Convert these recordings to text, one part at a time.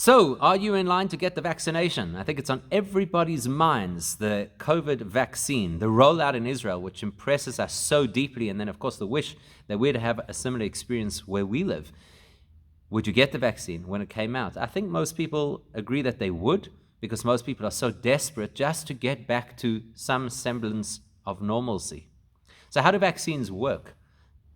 So, are you in line to get the vaccination? I think it's on everybody's minds, the COVID vaccine, the rollout in Israel, which impresses us so deeply, and then, of course, the wish that we'd have a similar experience where we live. Would you get the vaccine when it came out? I think most people agree that they would, because most people are so desperate just to get back to some semblance of normalcy. So how do vaccines work?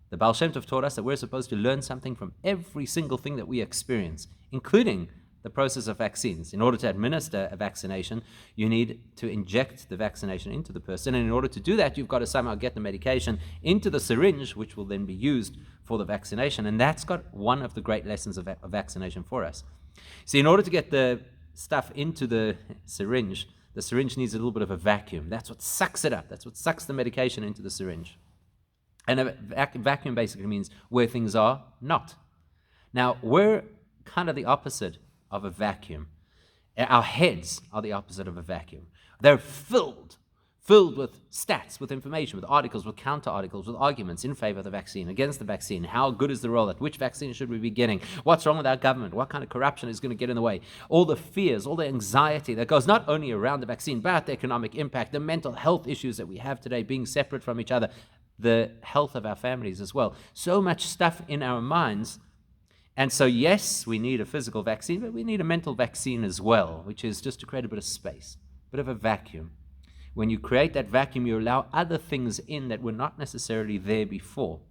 The Baal Shem Tov taught us that we're supposed to learn something from every single thing that we experience, including the process of vaccines. In order to administer a vaccination, you need to inject the vaccination into the person, and in order to do that, you've got to somehow get the medication into the syringe, which will then be used for the vaccination, and that's got one of the great lessons of vaccination for us. See, in order to get the stuff into the syringe needs a little bit of a vacuum. That's what sucks it up. That's what sucks the medication into the syringe. And a vacuum basically means where things are not. Now, we're kind of the opposite of a vacuum. Our heads are the opposite of a vacuum. They're filled with stats, with information, with articles, with counter-articles, with arguments in favor of the vaccine, against the vaccine. How good is the rollout? Which vaccine should we be getting? What's wrong with our government? What kind of corruption is going to get in the way? All the fears, all the anxiety that goes not only around the vaccine, but the economic impact, the mental health issues that we have today, being separate from each other, the health of our families as well. So much stuff in our minds. And so, yes, we need a physical vaccine, but we need a mental vaccine as well, which is just to create a bit of space, a bit of a vacuum. When you create that vacuum, you allow other things in that were not necessarily there before.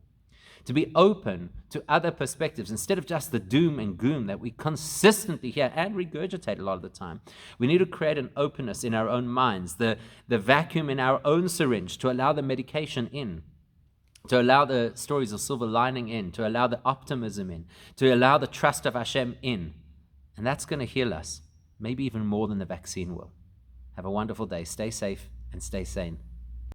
To be open to other perspectives instead of just the doom and gloom that we consistently hear and regurgitate a lot of the time. We need to create an openness in our own minds, the vacuum in our own syringe to allow the medication in, to allow the stories of silver lining in, to allow the optimism in, to allow the trust of Hashem in. And that's going to heal us, maybe even more than the vaccine will. Have a wonderful day. Stay safe and stay sane.